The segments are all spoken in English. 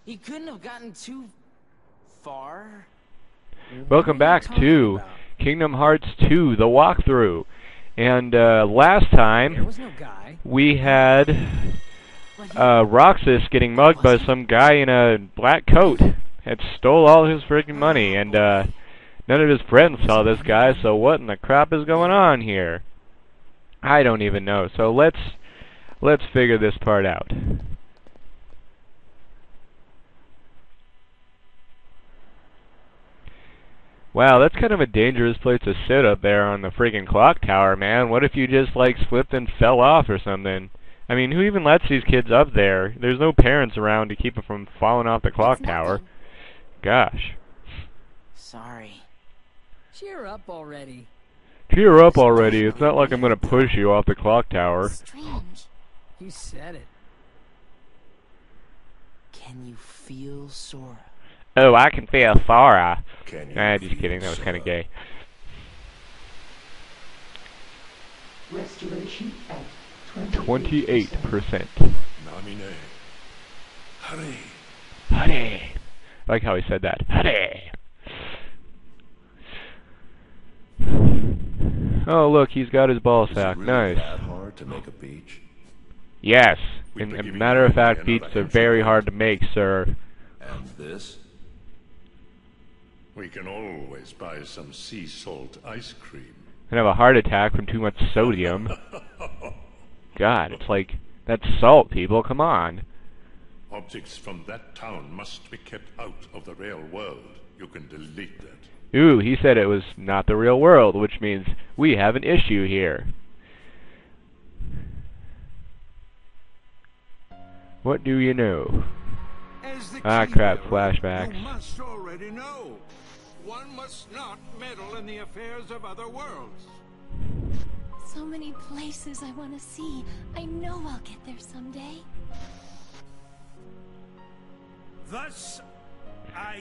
He couldn't have gotten too far. Welcome back to Kingdom Hearts 2, the walkthrough. And last time we had Roxas getting mugged by some guy in a black coat. Had stole all his freaking money, and none of his friends saw this guy, so what in the crap is going on here? I don't even know. So let's figure this part out. Wow, that's kind of a dangerous place to sit up there on the freaking clock tower, man. What if you just, like, slipped and fell off or something? I mean, who even lets these kids up there? There's no parents around to keep them from falling off the clock tower. Gosh. Sorry. Cheer up already. Cheer up already. It's not like I'm gonna push you off the clock tower. Strange. You said it. Can you feel Sora? Oh, I can feel Sora. Nah, just kidding. That was kind of gay. Restoration at 28%. Namine. Hurry. Hurry. I like how he said that. Hurry. Oh, look, he's got his ball sack. Really Nice. that hard to make a beach? Yes. And a matter of fact, beaches are very hard to make, sir. And this? We can always buy some sea salt ice cream. And have a heart attack from too much sodium. God, it's like, that's salt, people, come on. Objects from that town must be kept out of the real world. You can delete that. Ooh, he said it was not the real world, which means we have an issue here. What do you know? Ah, crap, flashbacks. You must already know. One must not meddle in the affairs of other worlds. So many places I want to see. I know I'll get there someday. Thus,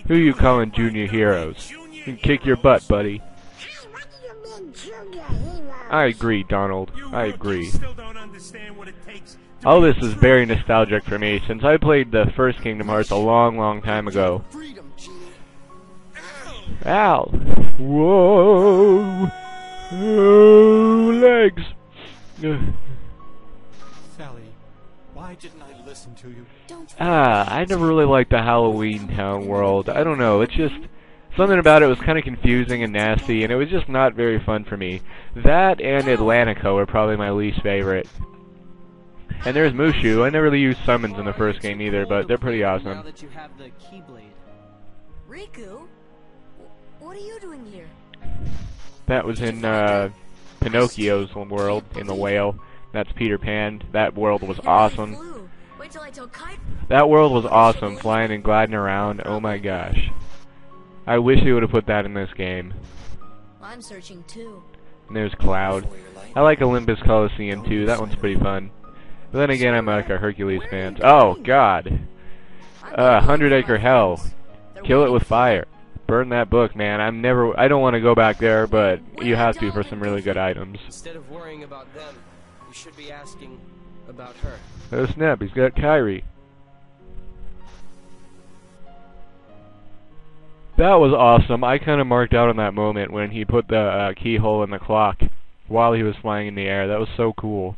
Who you calling junior heroes? You can kick your butt, buddy. What do you mean, junior hero? I agree, Donald. I agree. still don't understand what it takes to All be this is very nostalgic for me, since I played the first Kingdom Hearts a long, long time ago. freedom, Genie. Ow! Whoa! Oh, legs! Ugh. Sally, why didn't I listen to you? I never really liked the Halloween Town world. I don't know, it's just... something about it was kind of confusing and nasty, and it was just not very fun for me. That and Atlantico are probably my least favorite. And there's Mushu. I never really used summons in the first game either, but they're pretty Now awesome. that you have the Keyblade. Riku? What are you doing here? That was in Pinocchio's world, in the whale. That's Peter Pan. That world was awesome. Wait till I tell Kite. That world was awesome, flying and gliding around. Oh my gosh. I wish they would have put that in this game. I'm searching too. And there's Cloud. I like Olympus Coliseum too. That one's pretty fun. But then again, I'm like a Hercules fan. Oh God. 100 Acre Hell. Kill it with fire. Burn that book, man. I don't want to go back there, but you have to for some really good items. Instead of worrying about them, you should be asking about her. Oh snap, he's got Kyrie. That was awesome. I kind of marked out on that moment when he put the keyhole in the clock while he was flying in the air. That was so cool.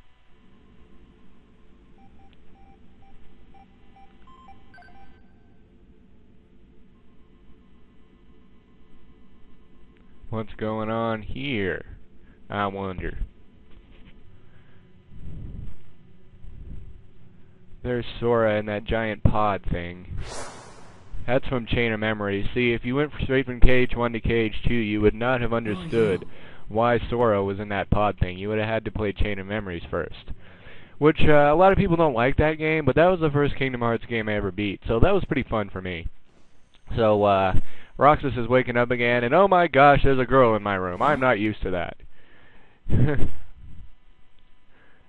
What's going on here? I wonder. There's Sora and that giant pod thing. That's from Chain of Memories. See, if you went straight from Cage 1 to Cage 2, you would not have understood why Sora was in that pod thing. You would have had to play Chain of Memories first. Which, a lot of people don't like that game, but that was the first Kingdom Hearts game I ever beat, so that was pretty fun for me. So, Roxas is waking up again, and oh my gosh, there's a girl in my room. I'm not used to that.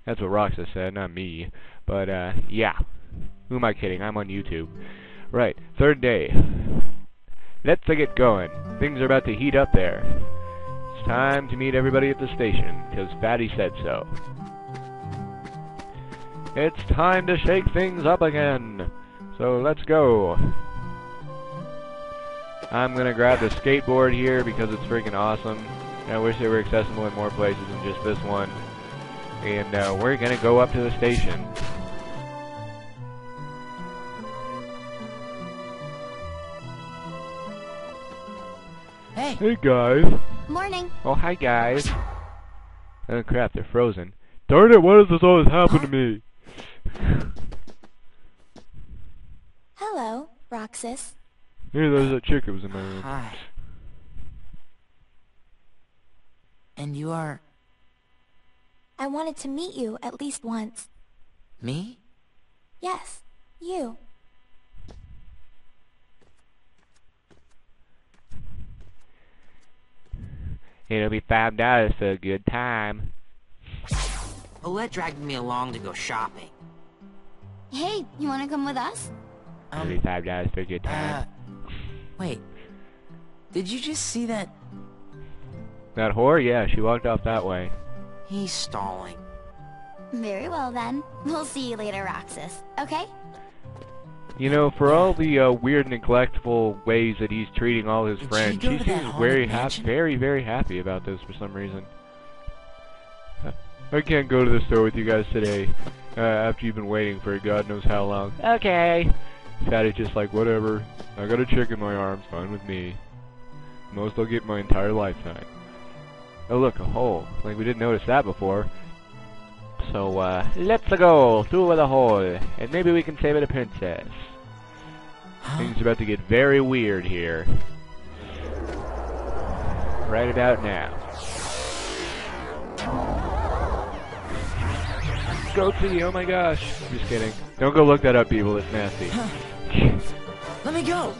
That's what Roxas said, not me. But, yeah. Who am I kidding? I'm on YouTube. Right, third day. Let's get going. Things are about to heat up there. It's time to meet everybody at the station, because Fatty said so. It's time to shake things up again. So let's go. I'm gonna grab the skateboard here because it's freaking awesome. And I wish they were accessible in more places than just this one. And we're gonna go up to the station. Hey. Hey guys. Morning. Oh hi guys. Oh crap, they're frozen. Darn it, why does this always happen to me? Hello, Roxas. Hey, there's that chick that was in my room. Hi. And you are... I wanted to meet you at least once. me? Yes, you. It'll be $5 for a good time. Olette dragged me along to go shopping. Hey, you want to come with us? It'll be $5 for a good time. Wait. Did you just see that? That whore? Yeah, she walked off that way. He's stalling. Very well then. We'll see you later, Roxas. Okay? You know, for all the weird, neglectful ways that he's treating all his friends, go she to that seems haunted mansion? very, very happy about this for some reason. I can't go to the store with you guys today, after you've been waiting for God knows how long. Okay. Fatty's just like, whatever. I got a chick in my arms, fine with me. Most I'll get my entire lifetime. Oh look, a hole. Like we didn't notice that before. So, let's go through the hole, and maybe we can save the princess. Things are about to get very weird here. Right about now. Goatee, oh my gosh. Just kidding. Don't go look that up, people, it's nasty. Let me go!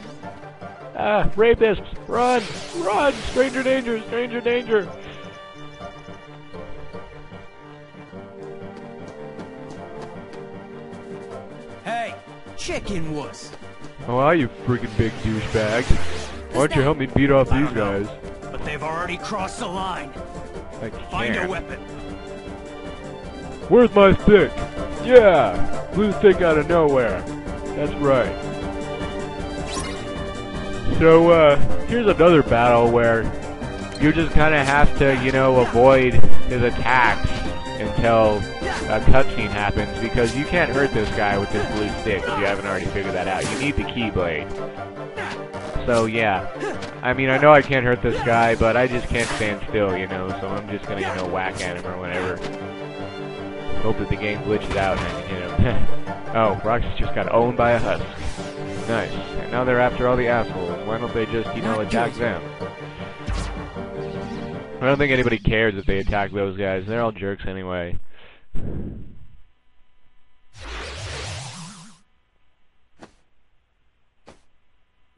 Ah, rapists! Run! Run! Stranger danger! Stranger danger! Hey, chicken wuss. Oh, wow, you freaking big douchebag. Why don't you help me beat off these guys? But they've already crossed the line. I Find a can't. weapon. Where's my stick? Yeah! Blue stick out of nowhere. That's right. So, here's another battle where you just kind of have to, you know, avoid his attacks until a cutscene happens, because you can't hurt this guy with this blue stick if you haven't already figured that out. You need the Keyblade. So, yeah. I mean, I know I can't hurt this guy, but I just can't stand still, you know, so I'm just gonna, you know, whack at him or whatever. Hope that the game glitches out and I can hit him. Oh, Roxas just got owned by a husk. Nice. And now they're after all the assholes. Why don't they just, you know, attack them? I don't think anybody cares if they attack those guys. They're all jerks anyway.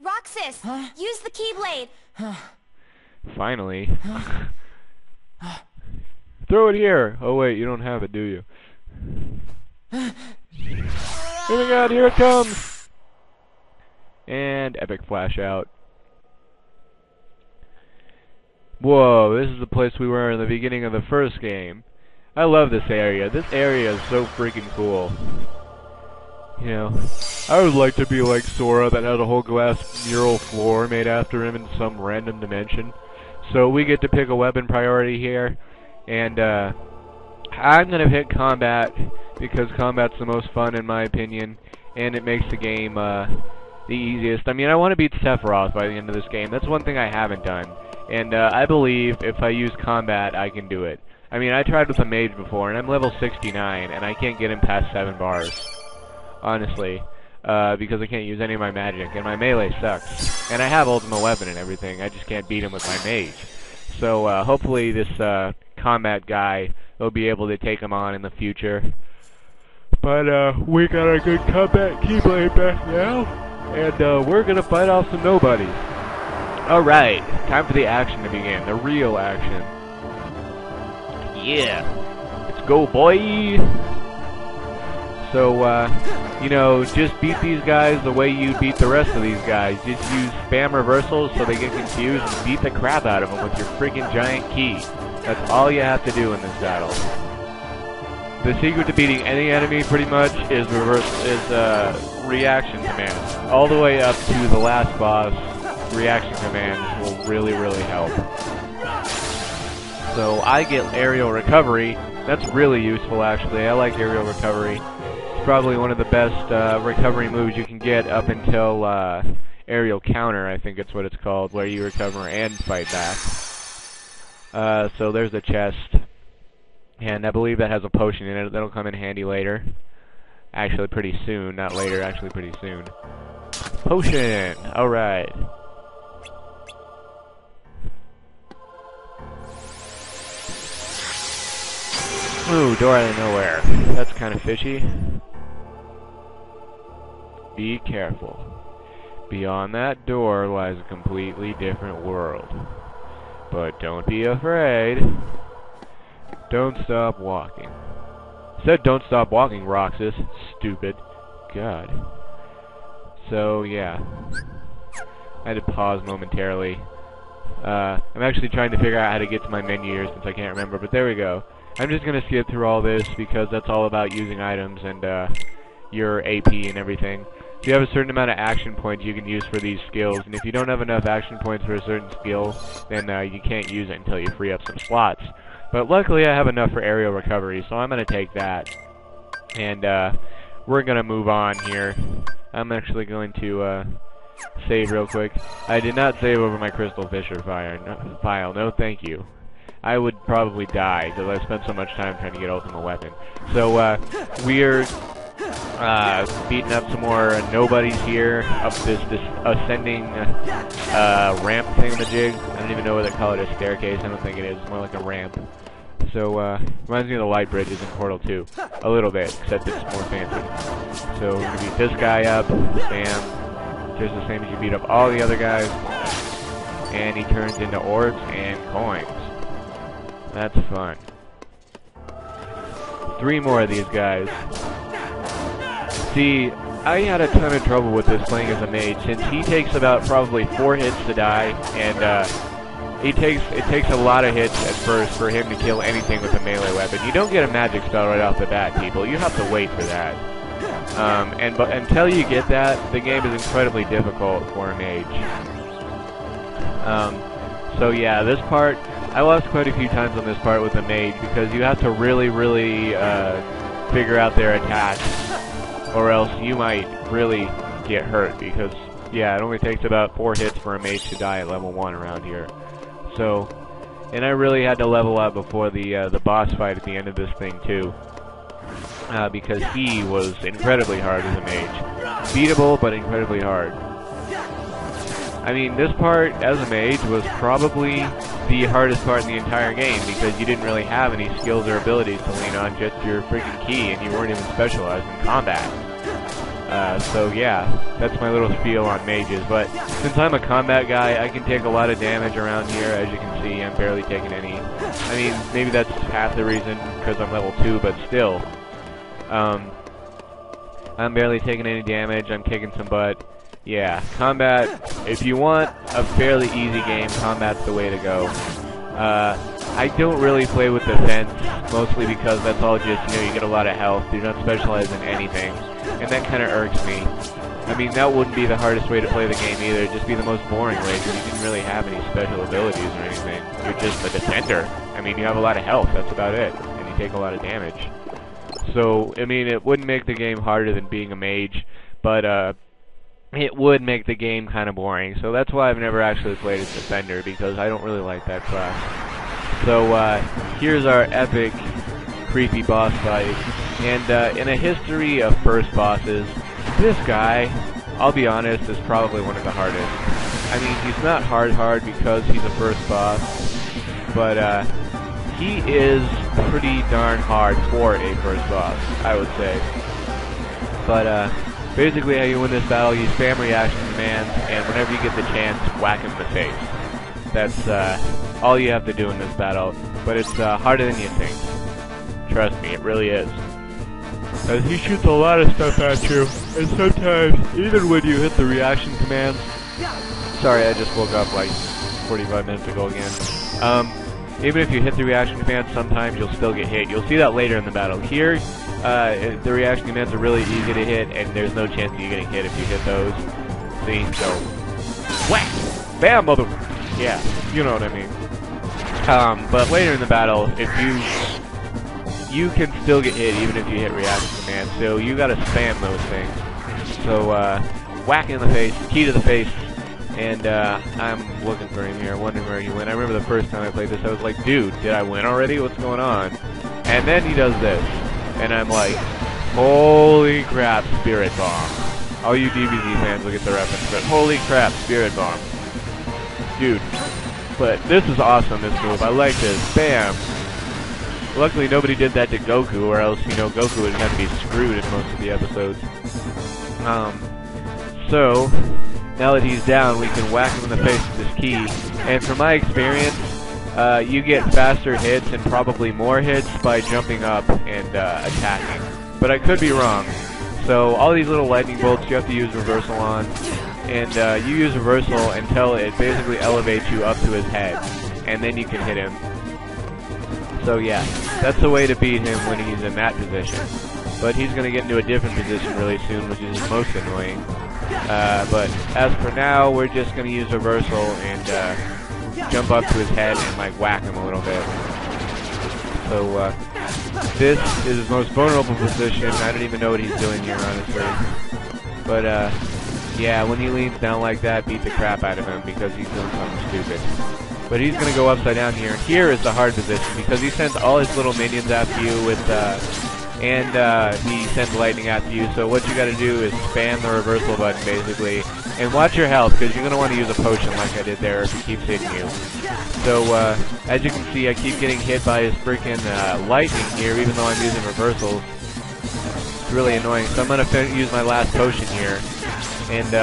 Roxas, use the Keyblade. Finally. Throw it here! Oh wait, you don't have it, do you? Oh my god, here it comes! And epic flash out. Whoa, this is the place we were in the beginning of the first game. I love this area. This area is so freaking cool. You know, I would like to be like Sora that had a whole glass mural floor made after him in some random dimension. So we get to pick a weapon priority here. And, I'm gonna pick combat, because combat's the most fun in my opinion, and it makes the game, the easiest. I mean, I want to beat Sephiroth by the end of this game. That's one thing I haven't done. And, I believe if I use combat, I can do it. I mean, I tried with a mage before, and I'm level 69, and I can't get him past 7 bars. Honestly. Because I can't use any of my magic, and my melee sucks. And I have ultimate weapon and everything, I just can't beat him with my mage. So, hopefully this, combat guy will be able to take him on in the future. But, we got our good combat Keyblade back now, and, we're gonna fight off some nobodies. Alright, time for the action to begin, the real action. Yeah, let's go, boy! So, you know, just beat these guys the way you beat the rest of these guys. Just use spam reversals so they get confused and beat the crap out of them with your freaking giant key. That's all you have to do in this battle. The secret to beating any enemy, pretty much, is reaction commands. All the way up to the last boss, reaction commands will really, really help. So I get aerial recovery. That's really useful, actually. I like aerial recovery. It's probably one of the best recovery moves you can get up until aerial counter, I think it's what it's called, where you recover and fight back. So there's the chest. And I believe that has a potion in it. That'll come in handy later. Actually, pretty soon. Not later, actually pretty soon. Potion! Alright. Ooh, door out of nowhere. That's kind of fishy. Be careful. Beyond that door lies a completely different world. But don't be afraid. Don't stop walking. Said don't stop walking, Roxas. Stupid. God. So, yeah. I had to pause momentarily. I'm actually trying to figure out how to get to my menu here since I can't remember, but there we go. I'm just going to skip through all this because that's all about using items and your AP and everything. So you have a certain amount of action points you can use for these skills, and if you don't have enough action points for a certain skill, then you can't use it until you free up some slots. But luckily I have enough for aerial recovery, so I'm going to take that. And we're going to move on here. I'm actually going to save real quick. I did not save over my Crystal Fisher file. No, thank you. I would probably die because I spent so much time trying to get Ultimate Weapon. So we're beating up some more nobodies here up this ascending ramp thingamajig. I don't even know whether they call it a staircase. I don't think it is. It's more like a ramp. So reminds me of the light bridges in Portal 2 a little bit, except it's more fancy. So we're gonna beat this guy up. Bam. Just the same as you beat up all the other guys. And he turns into orbs and coins. That's fun. 3 more of these guys. See, I had a ton of trouble with this playing as a mage, since he takes about probably 4 hits to die, and it takes a lot of hits at first for him to kill anything with a melee weapon. You don't get a magic spell right off the bat, people. You have to wait for that. But until you get that, the game is incredibly difficult for a mage. So yeah, this part, I lost quite a few times on this part with a mage because you have to really, really figure out their attacks, or else you might really get hurt because, yeah, it only takes about 4 hits for a mage to die at level 1 around here. So, and I really had to level up before the boss fight at the end of this thing too, because he was incredibly hard as a mage. Beatable, but incredibly hard. I mean, this part, as a mage, was probably the hardest part in the entire game, because you didn't really have any skills or abilities to lean on, just your freaking key, and you weren't even specialized in combat. So yeah, that's my little spiel on mages, but since I'm a combat guy, I can take a lot of damage around here. As you can see, I'm barely taking any. I mean, maybe that's half the reason, because I'm level 2, but still. I'm barely taking any damage, I'm kicking some butt. Yeah, combat, if you want a fairly easy game, combat's the way to go. I don't really play with defense, mostly because that's all just, you get a lot of health, you're not specialized in anything, and that kind of irks me. I mean, that wouldn't be the hardest way to play the game either, it'd just be the most boring way, because you didn't really have any special abilities or anything. You're just a defender. I mean, you have a lot of health, that's about it, and you take a lot of damage. So, I mean, it wouldn't make the game harder than being a mage, but, it would make the game kind of boring, so that's why I've never actually played as Defender, because I don't really like that class. So, here's our epic, creepy boss fight, and in a history of first bosses, this guy, I'll be honest, is probably one of the hardest. I mean, he's not hard because he's a first boss, but, he is pretty darn hard for a first boss, I would say. But, basically, how you win this battle, you spam reaction commands, and whenever you get the chance, whack him in the face. That's all you have to do in this battle, but it's harder than you think. Trust me, it really is. As he shoots a lot of stuff at you, and sometimes, even when you hit the reaction commands... Sorry, I just woke up like 45 minutes ago again. Even if you hit the reaction command, sometimes you'll still get hit. You'll see that later in the battle. Here, the reaction commands are really easy to hit, and there's no chance of you getting hit if you hit those. See? So, whack! Bam, mother... Yeah, you know what I mean. But later in the battle, if you can still get hit even if you hit reaction command, so you gotta spam those things. So, whack in the face, key to the face, and I'm looking for him here, wondering where he went. I remember the first time I played this, I was like, dude, did I win already? What's going on? And then he does this, and I'm like, holy crap, Spirit Bomb. All you DBZ fans will get the reference, but holy crap, Spirit Bomb. Dude, but this is awesome, this move. I like this. Bam! Luckily, nobody did that to Goku, or else, you know, Goku would have to be screwed in most of the episodes. So, now that he's down, we can whack him in the face with this key. And from my experience, you get faster hits and probably more hits by jumping up and attacking. But I could be wrong. So, all these little lightning bolts you have to use reversal on. And you use reversal until it basically elevates you up to his head. And then you can hit him. So yeah, that's the way to beat him when he's in that position. But he's going to get into a different position really soon, which is most annoying. But as for now, we're just going to use reversal and jump up to his head and like whack him a little bit. So this is his most vulnerable position. I don't even know what he's doing here, honestly. But yeah, when he leans down like that, beat the crap out of him because he's doing something stupid. But he's going to go upside down here. Here is the hard position because he sends all his little minions after you with, and he sends lightning after you. So what you got to do is spam the reversal button basically, and watch your health because you're going to want to use a potion like I did there if he keeps hitting you. So as you can see, I keep getting hit by his freaking lightning here, even though I'm using reversals. It's really annoying. So I'm going to use my last potion here, and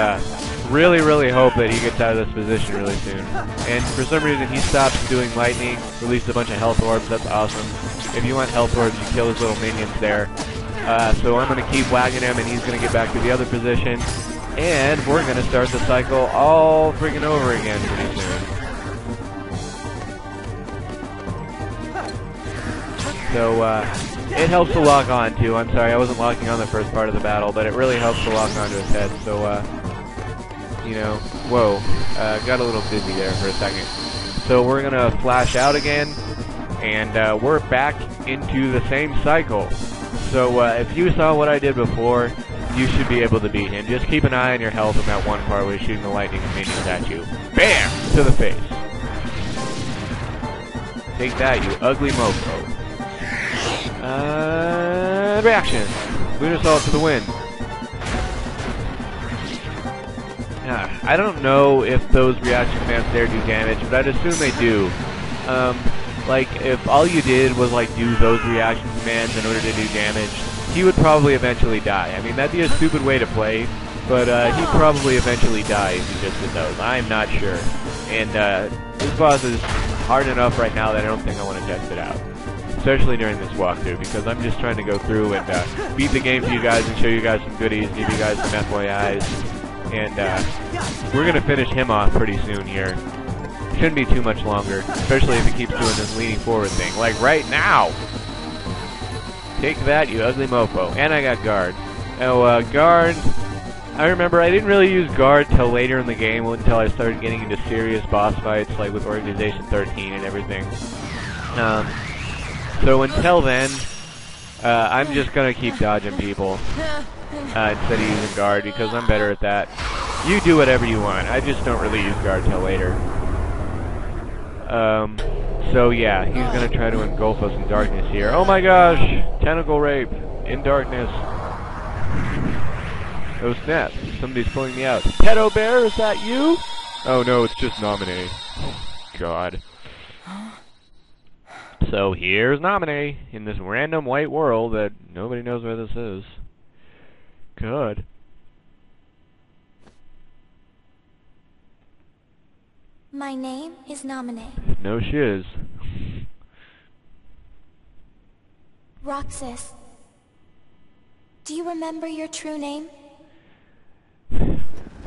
really hope that he gets out of this position really soon. And for some reason he stops doing lightning, releases a bunch of health orbs. That's awesome. If you want health orbs, you kill his little minions there. So I'm going to keep whacking him, and he's going to get back to the other position. And we're going to start the cycle all freaking over again pretty soon. So it helps to lock on too. I'm sorry, I wasn't locking on the first part of the battle, but it really helps to lock onto his head. So you know, whoa, got a little dizzy there for a second. So we're gonna flash out again, and we're back into the same cycle. So if you saw what I did before, you should be able to beat him. Just keep an eye on your health in that one part where he's shooting the lightning minions at you. BAM! To the face. Take that, you ugly mofo. Reaction. Moon Assault to the wind. I don't know if those reaction commands there do damage, but I'd assume they do. Like, if all you did was, like, do those reaction commands in order to do damage, he would probably eventually die. I mean, that'd be a stupid way to play, but he'd probably eventually die if he just did those. I'm not sure. And this boss is hard enough right now that I don't think I want to test it out. Especially during this walkthrough, because I'm just trying to go through and beat the game for you guys and show you guys some goodies, give you guys some FYIs. And we're going to finish him off pretty soon here. Shouldn't be too much longer, especially if he keeps doing this leaning forward thing. Like right now! Take that, you ugly mofo. And I got guard. Oh, guard... I remember I didn't really use guard till later in the game, until I started getting into serious boss fights, like with Organization 13 and everything. So until then, I'm just going to keep dodging people. Instead of using guard, because I'm better at that. You do whatever you want. I just don't really use guard till later. So yeah, he's gonna try to engulf us in darkness here. Oh my gosh! Tentacle rape in darkness. Oh snap! Somebody's pulling me out. Pedo Bear, is that you? Oh no, it's just Nominee. Oh god. So here's Nominee in this random white world that nobody knows where this is. Good. My name is Nominee. No shiz. Roxas. Do you remember your true name?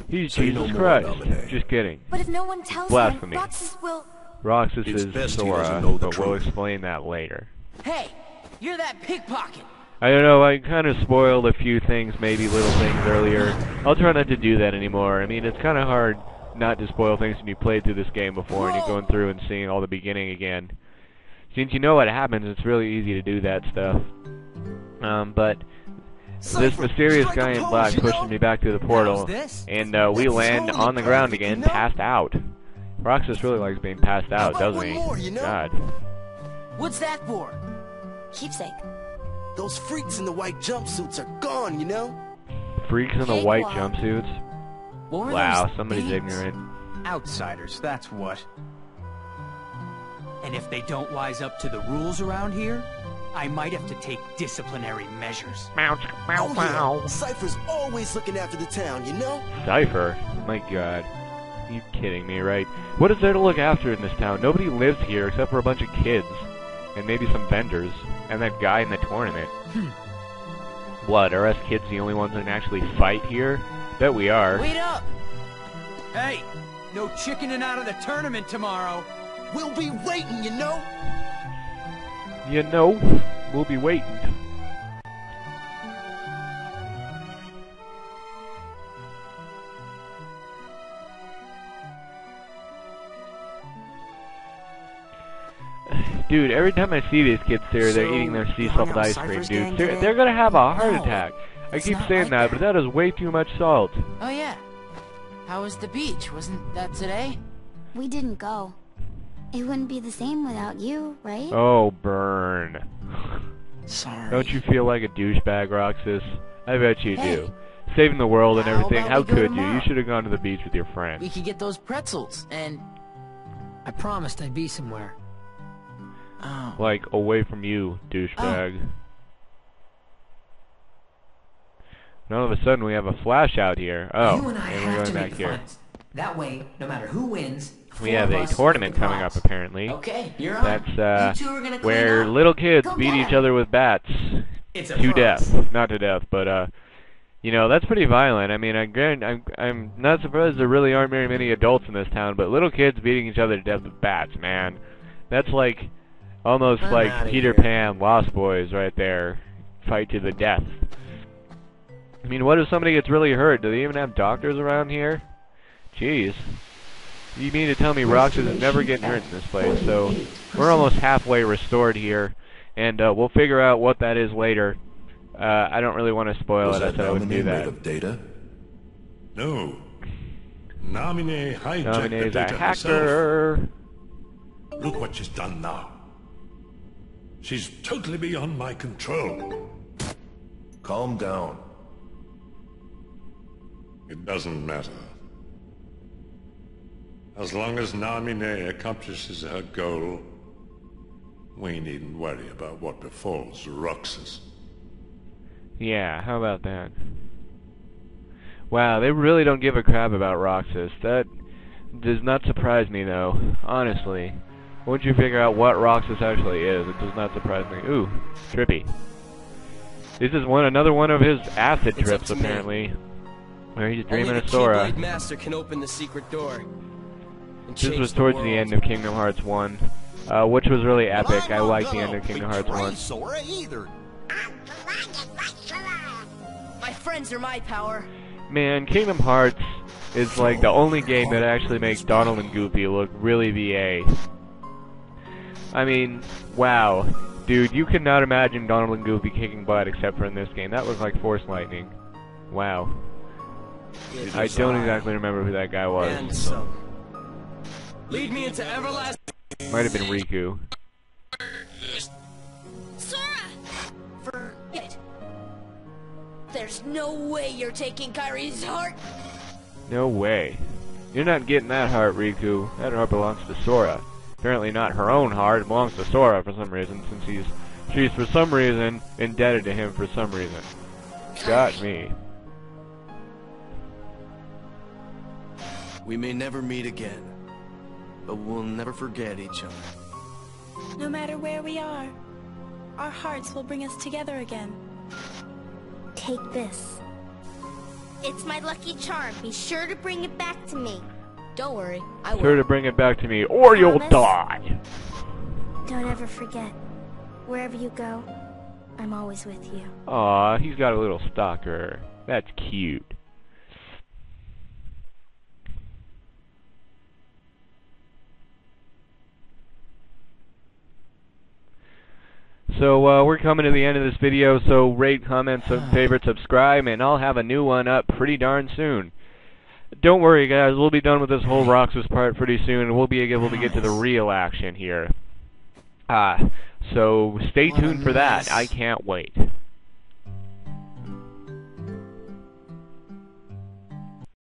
He's Jesus Christ. Just kidding. But if no one tells Blasphemy. him, Roxas will... Roxas It's is best he Sora, doesn't know the but we'll truth. explain that later. Hey, you're that pickpocket. I don't know, I kind of spoiled a few things, maybe little things earlier. I'll try not to do that anymore. I mean, it's kind of hard not to spoil things when you played through this game before and you're going through and seeing all the beginning again. Since you know what happens, it's really easy to do that stuff. But this mysterious guy in black pushes me back through the portal, and we land on the ground again, passed out. Roxas really likes being passed out, doesn't he? God. What's that for? Keepsake. Those freaks in the white jumpsuits are gone, you know? Freaks in the white jumpsuits? Wow, somebody's ignorant. Outsiders, that's what. And if they don't wise up to the rules around here, I might have to take disciplinary measures. Yeah. Cypher's always looking after the town, you know? Cypher? My God. You kidding me, right? What is there to look after in this town? Nobody lives here except for a bunch of kids. And maybe some vendors. And that guy in the tournament. What, are us kids the only ones that can actually fight here? Bet we are. Wait up! Hey! No chickening out of the tournament tomorrow! We'll be waiting, you know? You know, we'll be waiting. Dude, every time I see these kids here, they're eating their sea salt ice cream, dude. They're gonna have a heart attack. I keep saying that, but that is way too much salt. Oh yeah. How was the beach? Wasn't that today? We didn't go. It wouldn't be the same without you, right? Oh, burn. Sorry. Don't you feel like a douchebag, Roxas? I bet you do. Saving the world and everything, how could you? You should have gone to the beach with your friends. We could get those pretzels, and... I promised I'd be somewhere. Oh. Like, away from you, douchebag. Oh. And all of a sudden, we have a flash out here. Oh, you and I we're going back here. That way, no matter who wins, we have a tournament coming up, apparently. Okay, you're on. That's where little kids beat each other with bats to death. Not to death, but you know, that's pretty violent. I mean, I'm not surprised there really aren't very many adults in this town, but little kids beating each other to death with bats, man. That's like almost like Peter Pan, Lost Boys, right there. Fight to the death. I mean, what if somebody gets really hurt? Do they even have doctors around here? Jeez. You mean to tell me Roxas is never getting hurt in this place? So we're almost halfway restored here, and we'll figure out what that is later. I don't really want to spoil it. I said I wouldn't do that. Of data? No. Namine hijacked the Namine's a data hacker. herself. Look what she's done now. She's totally beyond my control. Calm down. It doesn't matter. As long as Namine accomplishes her goal, we needn't worry about what befalls Roxas. Yeah, how about that? Wow, they really don't give a crap about Roxas. That does not surprise me, though. Honestly. Once you figure out what Roxas actually is, it does not surprise me. Ooh, trippy. This is another one of his acid trips, apparently. Where he's dreaming of Sora. Only the Keyblade Master can open the secret door. This was towards the end of Kingdom Hearts 1, which was really epic. I liked the end of Kingdom Hearts 1. Sora either. My friends are my power. Man, Kingdom Hearts is like the only game that actually makes Donald and Goofy look really VA. I mean, wow. Dude, you cannot imagine Donald and Goofy kicking butt except for in this game. That was like Force Lightning. Wow. I don't exactly remember who that guy was. And some. Lead me into everlasting. Might have been Riku. Sora! Forget it. There's no way you're taking Kyrie's heart. No way. You're not getting that heart, Riku. That heart belongs to Sora. Apparently not her own heart. It belongs to Sora for some reason, since she's for some reason indebted to him for some reason. Got me. We may never meet again, but we'll never forget each other. No matter where we are, our hearts will bring us together again. Take this. It's my lucky charm. Be sure to bring it back to me. Don't worry, I will. Sure to bring it back to me, or you'll die. Don't ever forget. Wherever you go, I'm always with you. Aw, he's got a little stalker. That's cute. So, we're coming to the end of this video, so rate, comment, favorite, subscribe, and I'll have a new one up pretty darn soon. Don't worry, guys, we'll be done with this whole Roxas part pretty soon, and we'll be able to get to the real action here. So stay tuned for that. I can't wait.